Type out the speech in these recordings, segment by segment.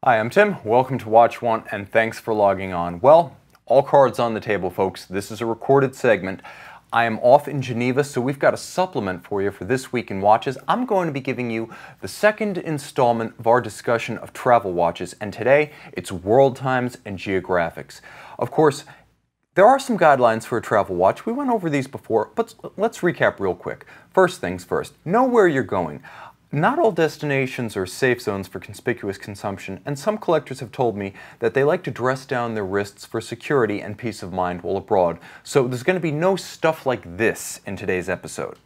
Hi, I'm Tim. Welcome to Watch One, and thanks for logging on. Well, all cards on the table, folks. This is a recorded segment. I am off in Geneva, so we've got a supplement for you for this week in watches. I'm going to be giving you the second installment of our discussion of travel watches, and today it's world times and geographics. Of course, there are some guidelines for a travel watch. We went over these before, but let's recap real quick. First things first, know where you're going. Not all destinations are safe zones for conspicuous consumption, and some collectors have told me that they like to dress down their wrists for security and peace of mind while abroad. So there's going to be no stuff like this in today's episode.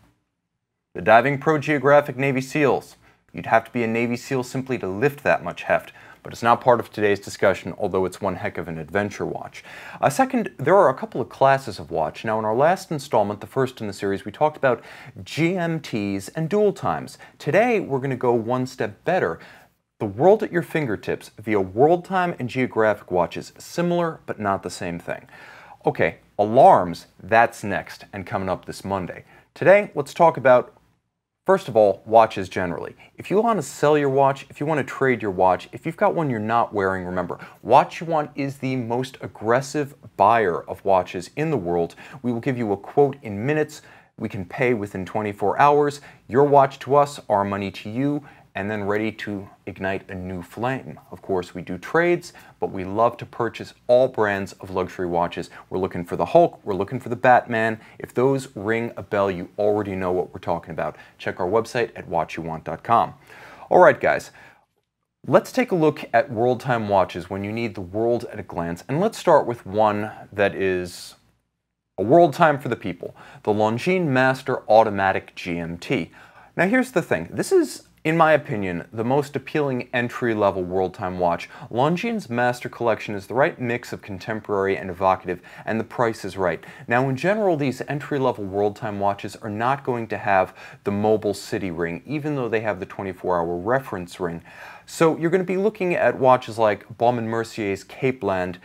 The Diving Pro Geographic Navy SEALs. You'd have to be a Navy SEAL simply to lift that much heft, but it's not part of today's discussion, although it's one heck of an adventure watch. Second, there are a couple of classes of watch. Now, in our last installment, the first in the series, we talked about GMTs and dual times. Today, we're going to go one step better. The world at your fingertips via world time and geographic watches. Similar, but not the same thing. Okay, alarms, that's next and coming up this Monday. Today, let's talk about first of all, watches generally. If you want to sell your watch, if you want to trade your watch, if you've got one you're not wearing, remember, Watch You Want is the most aggressive buyer of watches in the world. We will give you a quote in minutes. We can pay within 24 hours. Your watch to us, our money to you, and then ready to ignite a new flame. Of course, we do trades, but we love to purchase all brands of luxury watches. We're looking for the Hulk, we're looking for the Batman. If those ring a bell, you already know what we're talking about. Check our website at watchyouwant.com. All right, guys, let's take a look at world time watches when you need the world at a glance. And let's start with one that is a world time for the people, the Longines Master Automatic GMT. Now, here's the thing. This is, in my opinion, the most appealing entry-level world time watch. Longines Master Collection is the right mix of contemporary and evocative, and the price is right. Now, in general, these entry-level world time watches are not going to have the mobile city ring, even though they have the 24-hour reference ring. So you're going to be looking at watches like Baume & Mercier's Capeland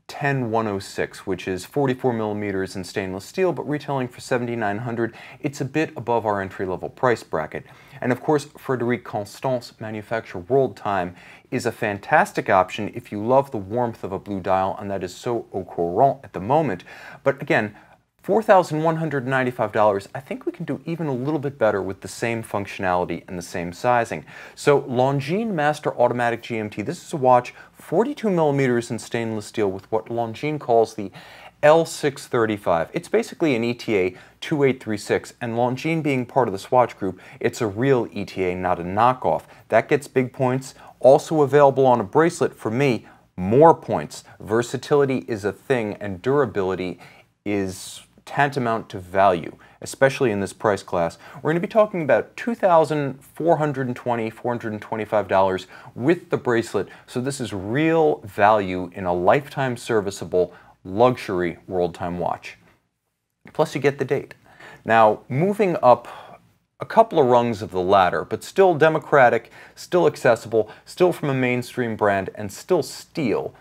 10106, which is 44 millimeters in stainless steel, but retailing for $7,900. It's a bit above our entry-level price bracket. And of course, Vacheron Constantin manufacturer world time is a fantastic option if you love the warmth of a blue dial, and that is so au courant at the moment. But again, $4,195, I think we can do even a little bit better with the same functionality and the same sizing. So Longines Master Automatic GMT, this is a watch 42 millimeters in stainless steel with what Longines calls the L635. It's basically an ETA 2836, and Longines being part of the Swatch Group, it's a real ETA, not a knockoff. That gets big points. Also available on a bracelet for me, more points. Versatility is a thing, and durability is tantamount to value, especially in this price class. We're going to be talking about $2,420, $425 with the bracelet, so this is real value in a lifetime serviceable luxury world time watch. Plus you get the date. Now, moving up a couple of rungs of the ladder, but still democratic, still accessible, still from a mainstream brand, and still steel,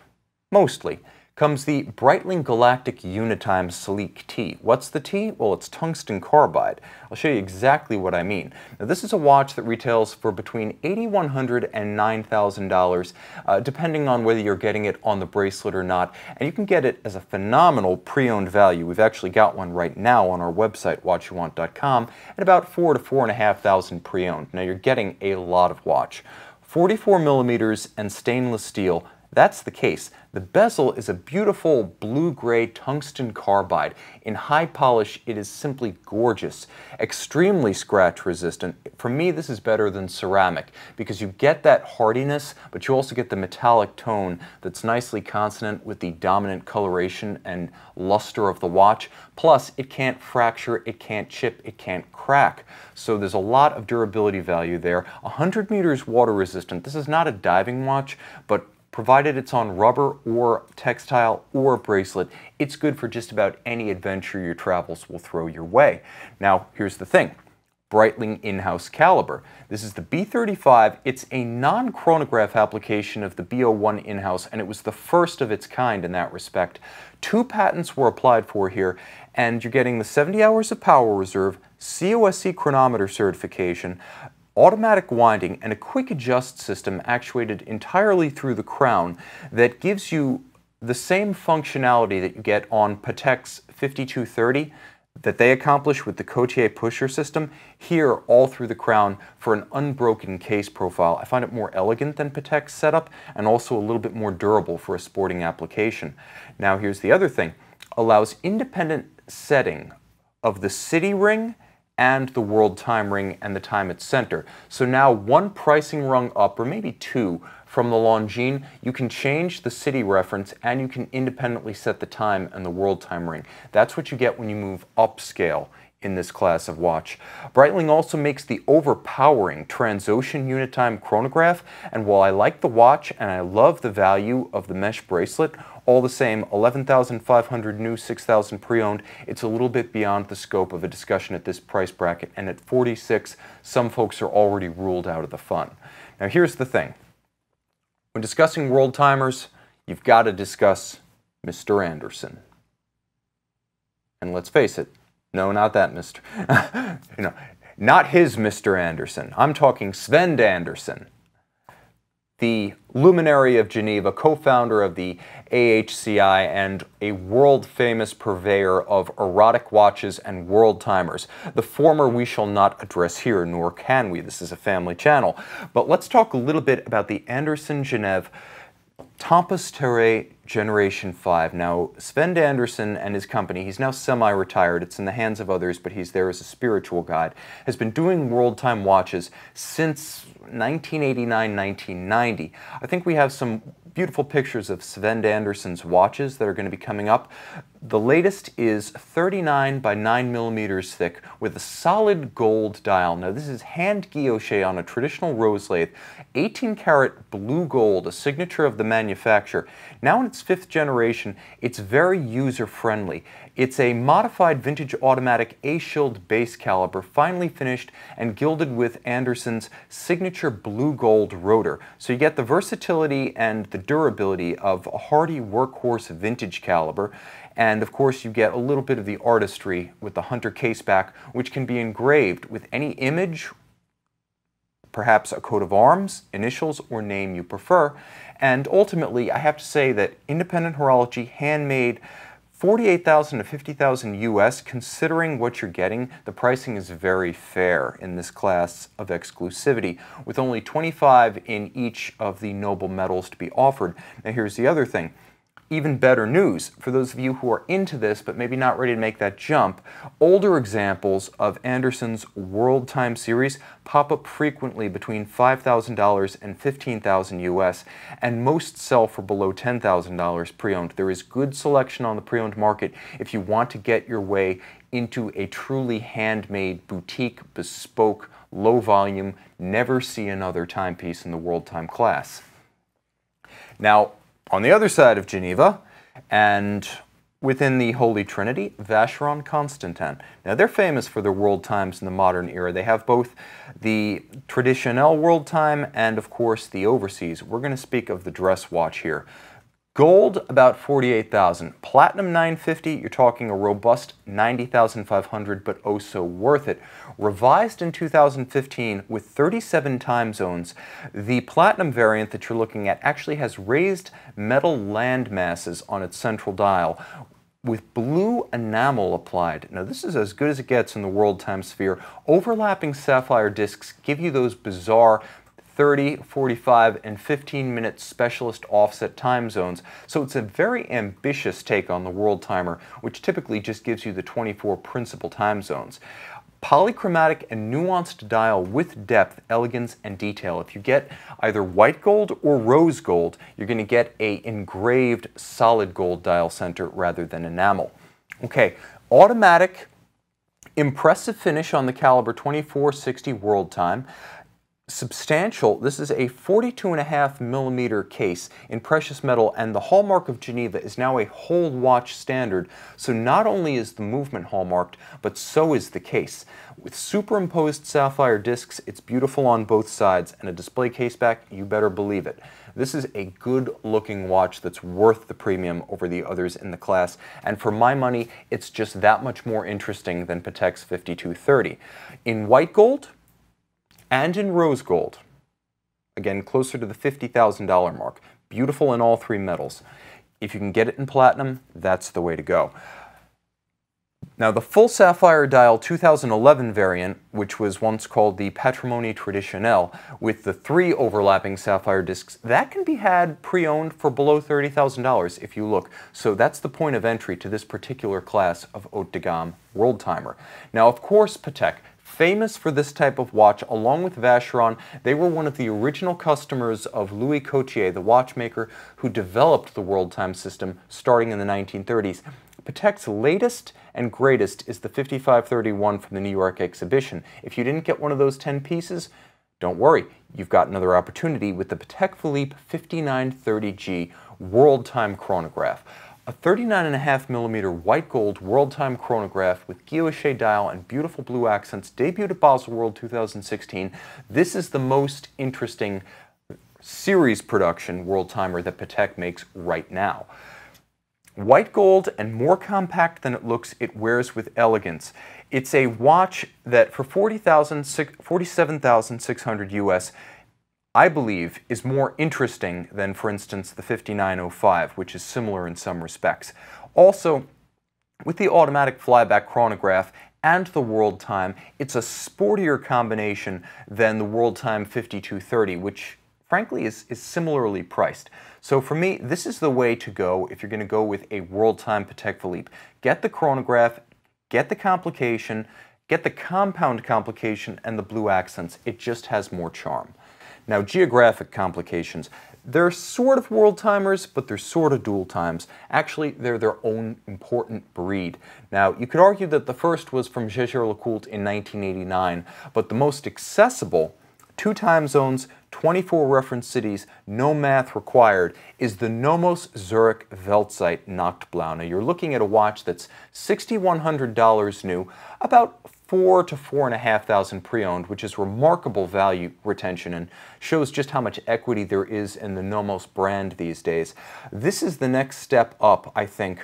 mostly, comes the Breitling Galactic Unitime Sleek T. What's the T? Well, it's tungsten carbide. I'll show you exactly what I mean. Now, this is a watch that retails for between $8,100 and $9,000, depending on whether you're getting it on the bracelet or not. And you can get it as a phenomenal pre-owned value. We've actually got one right now on our website, watchyouwant.com, at about $4,000 to $4,500 pre-owned. Now, you're getting a lot of watch. 44 millimeters and stainless steel. That's the case. The bezel is a beautiful blue-gray tungsten carbide. In high polish, it is simply gorgeous. Extremely scratch-resistant. For me, this is better than ceramic because you get that hardiness, but you also get the metallic tone that's nicely consonant with the dominant coloration and luster of the watch. Plus, it can't fracture, it can't chip, it can't crack. So there's a lot of durability value there. 100 meters water-resistant. This is not a diving watch, but provided it's on rubber or textile or bracelet, it's good for just about any adventure your travels will throw your way. Now, here's the thing. Breitling in-house caliber. This is the B35. It's a non-chronograph application of the B01 in-house, and it was the first of its kind in that respect. 2 patents were applied for here, and you're getting the 70 hours of power reserve, COSC chronometer certification, automatic winding, and a quick adjust system actuated entirely through the crown that gives you the same functionality that you get on Patek's 5230 that they accomplish with the Cotier pusher system, here all through the crown for an unbroken case profile. I find it more elegant than Patek's setup and also a little bit more durable for a sporting application. Now here's the other thing. Allows independent setting of the city ring and the world time ring and the time at center. So now one pricing rung up, or maybe two, from the Longines, you can change the city reference and you can independently set the time and the world time ring. That's what you get when you move upscale in this class of watch. Breitling also makes the overpowering Transocean unit time chronograph, and while I like the watch and I love the value of the mesh bracelet, all the same, 11,500 new, 6,000 pre-owned, it's a little bit beyond the scope of a discussion at this price bracket, and at 46, some folks are already ruled out of the fun. Now here's the thing. When discussing world timers, you've got to discuss Mr. Anderson. And let's face it, no, not that Mr. Not his Mr. Anderson. I'm talking Sven Anderson, the luminary of Geneva, co-founder of the AHCI, and a world-famous purveyor of erotic watches and world timers. The former we shall not address here, nor can we. This is a family channel. But let's talk a little bit about the Anderson Genève Tempus Terrae Generation 5. Now, Sven Anderson and his company, he's now semi-retired, it's in the hands of others, but he's there as a spiritual guide, has been doing world time watches since 1989, 1990. I think we have some beautiful pictures of Sven Anderson's watches that are going to be coming up. The latest is 39 by 9 millimeters thick with a solid gold dial. Now this is hand guilloche on a traditional rose lathe, 18 karat blue gold, a signature of the manufacturer. Now in its 5th generation, it's very user-friendly. It's a modified vintage automatic A-shield base caliber, finely finished and gilded with Anderson's signature blue gold rotor. So you get the versatility and the durability of a hardy workhorse vintage caliber. And of course you get a little bit of the artistry with the Hunter caseback, which can be engraved with any image, perhaps a coat of arms, initials, or name you prefer. And ultimately, I have to say that independent horology, handmade, 48,000 to 50,000 US, considering what you're getting, the pricing is very fair in this class of exclusivity, with only 25 in each of the noble metals to be offered. Now here's the other thing. Even better news, for those of you who are into this but maybe not ready to make that jump, older examples of Anderson's World Time series pop up frequently between $5,000 and $15,000 US, and most sell for below $10,000 pre-owned. There is good selection on the pre-owned market if you want to get your way into a truly handmade, boutique, bespoke, low volume, never see another timepiece in the World Time class. Now, on the other side of Geneva, and within the Holy Trinity, Vacheron Constantin. Now they're famous for their world times in the modern era. They have both the traditional world time and of course the overseas. We're going to speak of the dress watch here. Gold, about 48,000. Platinum 950, you're talking a robust 90,500, but oh so worth it. Revised in 2015 with 37 time zones, the Platinum variant that you're looking at actually has raised metal land masses on its central dial with blue enamel applied. Now this is as good as it gets in the world time sphere. Overlapping sapphire discs give you those bizarre 30, 45, and 15-minute specialist offset time zones. So it's a very ambitious take on the world timer, which typically just gives you the 24 principal time zones. Polychromatic and nuanced dial with depth, elegance, and detail. If you get either white gold or rose gold, you're going to get a engraved solid gold dial center rather than enamel. Okay, automatic, impressive finish on the caliber 2460 world time. Substantial, this is a 42.5 millimeter case in precious metal, and the hallmark of Geneva is now a whole watch standard, so not only is the movement hallmarked, but so is the case. With superimposed sapphire discs, it's beautiful on both sides, and a display caseback, you better believe it. This is a good looking watch that's worth the premium over the others in the class, and for my money, it's just that much more interesting than Patek's 5230. In white gold, and in rose gold. Again, closer to the $50,000 mark. Beautiful in all three metals. If you can get it in platinum, that's the way to go. Now, the full sapphire dial 2011 variant, which was once called the Patrimony Traditionnelle, with the 3 overlapping sapphire discs, that can be had pre-owned for below $30,000 if you look. So that's the point of entry to this particular class of haute de gamme world timer. Now, of course, Patek, famous for this type of watch, along with Vacheron, they were one of the original customers of Louis Coutier, the watchmaker who developed the world time system starting in the 1930s. Patek's latest and greatest is the 5531 from the New York exhibition. If you didn't get one of those 10 pieces, don't worry, you've got another opportunity with the Patek Philippe 5930G world time chronograph. A 39.5mm white gold world time chronograph with guilloche dial and beautiful blue accents, debuted at Basel World 2016. This is the most interesting series production world timer that Patek makes right now. White gold and more compact than it looks, it wears with elegance. It's a watch that for $47,600 US, I believe, is more interesting than, for instance, the 5905, which is similar in some respects. Also, with the automatic flyback chronograph and the world time, it's a sportier combination than the world time 5230, which frankly is similarly priced. So for me, this is the way to go if you're going to go with a world time Patek Philippe. Get the chronograph, get the complication, get the compound complication and the blue accents. It just has more charm. Now, geographic complications. They're sort of world timers, but they're sort of dual times. Actually, they're their own important breed. Now, you could argue that the first was from Jaeger-LeCoultre in 1989, but the most accessible, 2 time zones, 24 reference cities, no math required, is the Nomos Zurich Weltzeit Nachtblau. Now, you're looking at a watch that's $6,100 new, about $4,000 to $4,500 pre-owned, which is remarkable value retention and shows just how much equity there is in the Nomos brand these days. This is the next step up, I think,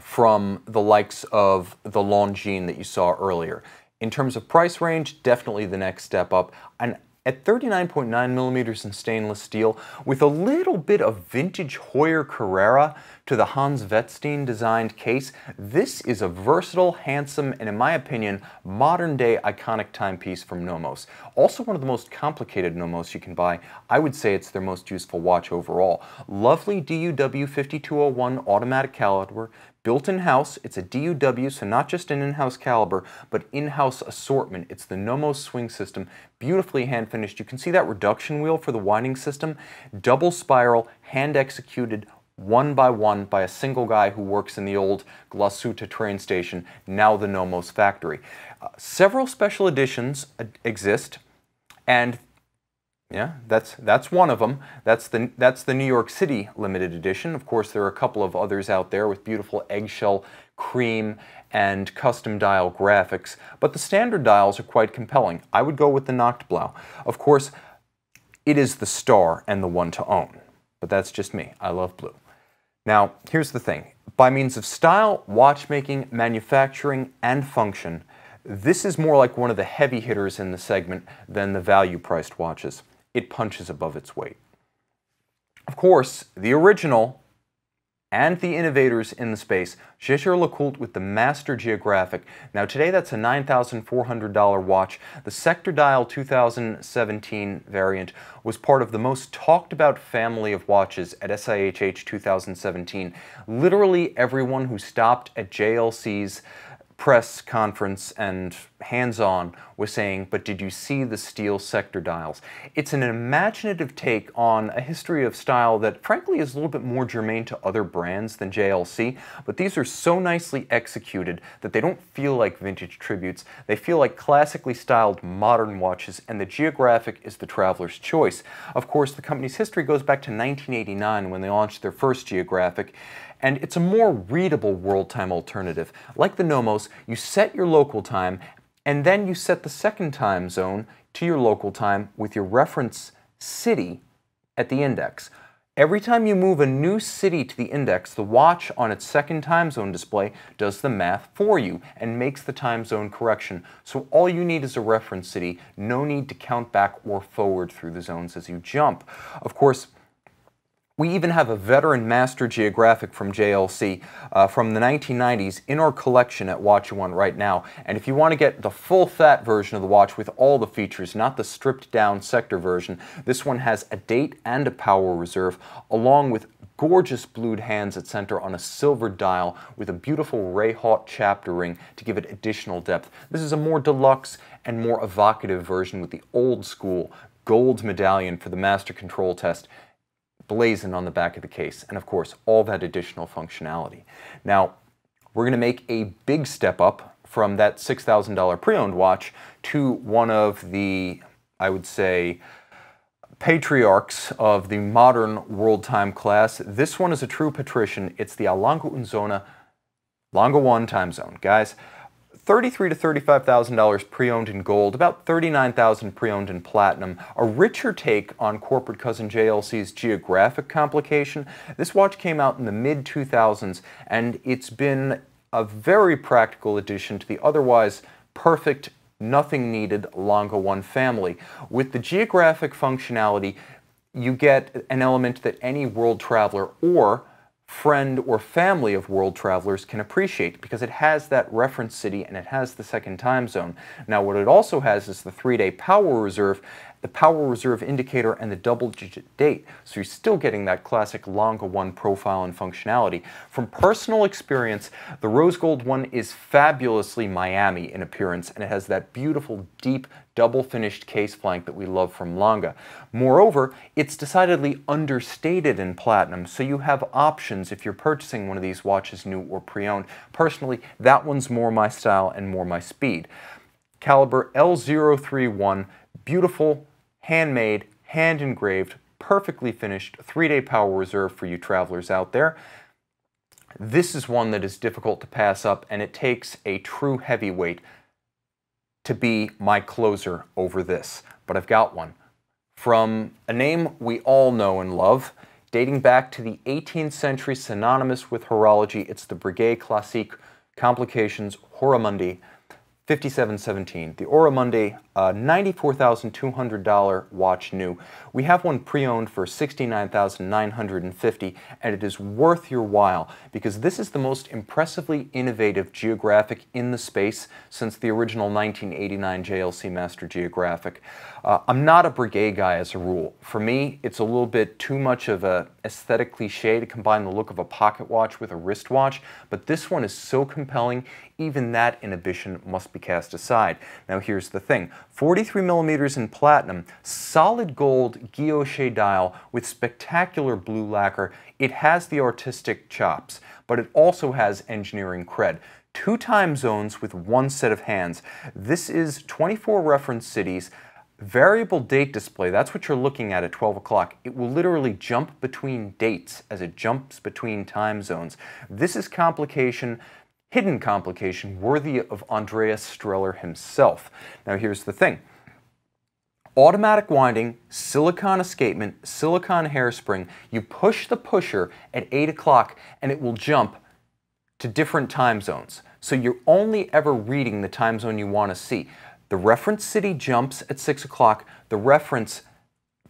from the likes of the Longines that you saw earlier. In terms of price range, definitely the next step up. And at 39.9mm in stainless steel, with a little bit of vintage Hoyer Carrera to the Hans Wettstein designed case, this is a versatile, handsome, and in my opinion, modern-day iconic timepiece from Nomos. Also one of the most complicated Nomos you can buy. I would say it's their most useful watch overall. Lovely DUW 5201 automatic caliber, built in-house. It's a DUW, so not just an in-house caliber, but in-house assortment. It's the Nomos swing system, beautifully hand-finished. You can see that reduction wheel for the winding system, double spiral, hand-executed, one by one by a single guy who works in the old Glasuta train station, now the Nomos factory. Several special editions exist, and yeah, that's one of them. That's the New York City limited edition. Of course, there are a couple of others out there with beautiful eggshell, cream, and custom dial graphics, but the standard dials are quite compelling. I would go with the Nachtblau. Of course, it is the star and the one to own, but that's just me. I love blue. Now, here's the thing. By means of style, watchmaking, manufacturing, and function, this is more like one of the heavy hitters in the segment than the value-priced watches. It punches above its weight. Of course, the original and the innovators in the space, Jaeger-LeCoultre with the Master Geographic. Now today that's a $9,400 watch. The Sector Dial 2017 variant was part of the most talked about family of watches at SIHH 2017. Literally everyone who stopped at JLC's press conference and hands-on was saying, but did you see the steel sector dials? It's an imaginative take on a history of style that frankly is a little bit more germane to other brands than JLC, but these are so nicely executed that they don't feel like vintage tributes. They feel like classically styled modern watches, and the Geographic is the traveler's choice. Of course, the company's history goes back to 1989 when they launched their first Geographic, and it's a more readable world time alternative. Like the Nomos, you set your local time, and then you set the second time zone to your local time with your reference city at the index. Every time you move a new city to the index, the watch on its second time zone display does the math for you and makes the time zone correction. So all you need is a reference city, no need to count back or forward through the zones as you jump. Of course, we even have a veteran master geographic from JLC from the 1990s in our collection at Watch You Want right now. And if you want to get the full fat version of the watch with all the features, not the stripped down sector version, this one has a date and a power reserve, along with gorgeous blued hands at center on a silver dial with a beautiful Ray-Hawt chapter ring to give it additional depth. This is a more deluxe and more evocative version with the old school gold medallion for the master control test blazoned on the back of the case, and of course all that additional functionality. Now we're going to make a big step up from that $6,000 pre-owned watch to one of the, I would say, patriarchs of the modern world time class. This one is a true patrician. It's the Longa Zona Longa 1 time zone. Guys, $33,000 to $35,000 pre-owned in gold, about $39,000 pre-owned in platinum. A richer take on corporate cousin JLC's geographic complication. This watch came out in the mid-2000s, and it's been a very practical addition to the otherwise perfect, nothing needed Longa 1 family. With the geographic functionality, you get an element that any world traveler or friend or family of world travelers can appreciate, because it has that reference city and it has the second time zone. Now what it also has is the 3-day power reserve, the power reserve indicator, and the double-digit date. So you're still getting that classic Longa 1 profile and functionality. From personal experience, the rose gold one is fabulously Miami in appearance, and it has that beautiful, deep, double-finished case flank that we love from Longa. Moreover, it's decidedly understated in platinum, so you have options if you're purchasing one of these watches new or pre-owned. Personally, that one's more my style and more my speed. Caliber L031, beautiful, handmade, hand-engraved, perfectly finished, 3-day power reserve for you travelers out there. This is one that is difficult to pass up, and it takes a true heavyweight to be my closer over this. But I've got one. From a name we all know and love, dating back to the 18th century, synonymous with horology, it's the Breguet Classique Complications Horamundi 5717. The Horamundi, $94,200 watch new. We have one pre-owned for $69,950, and it is worth your while because this is the most impressively innovative geographic in the space since the original 1989 JLC Master Geographic. I'm not a Breguet guy as a rule. For me, it's a little bit too much of a aesthetic cliche to combine the look of a pocket watch with a wristwatch, but this one is so compelling, even that inhibition must be cast aside. Now here's the thing, 43 millimeters in platinum, solid gold guilloche dial with spectacular blue lacquer. It has the artistic chops, but it also has engineering cred. 2 time zones with 1 set of hands. This is 24 reference cities, variable date display. That's what you're looking at 12 o'clock. It will literally jump between dates as it jumps between time zones. This is complication, hidden complication, worthy of Andreas Streller himself. Now here's the thing. Automatic winding, silicone escapement, silicone hairspring. You push the pusher at 8 o'clock and it will jump to different time zones. So you're only ever reading the time zone you want to see. The reference city jumps at 6 o'clock, the reference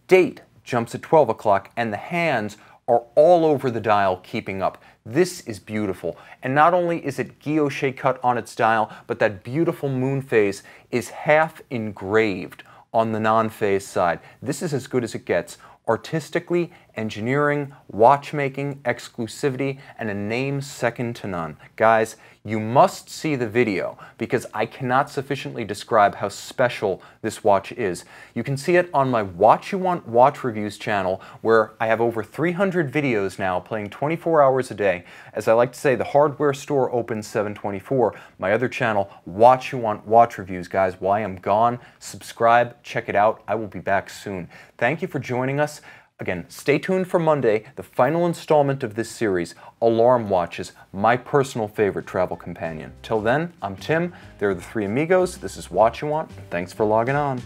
date jumps at 12 o'clock, and the hands are all over the dial keeping up. This is beautiful. And not only is it guilloche cut on its dial, but that beautiful moon phase is half engraved on the non-phase side. This is as good as it gets. Artistically, engineering, watchmaking, exclusivity, and a name second to none. Guys, you must see the video because I cannot sufficiently describe how special this watch is. You can see it on my Watch You Want Watch Reviews channel, where I have over 300 videos now playing 24 hours a day. As I like to say, the hardware store opens 7/24. My other channel, Watch You Want Watch Reviews. Guys, while I am gone, subscribe, check it out. I will be back soon. Thank you for joining us. Again, stay tuned for Monday, the final installment of this series, Alarm Watches, my personal favorite travel companion. Till then, I'm Tim, they're the 3 amigos, this is Watch You Want, and thanks for logging on.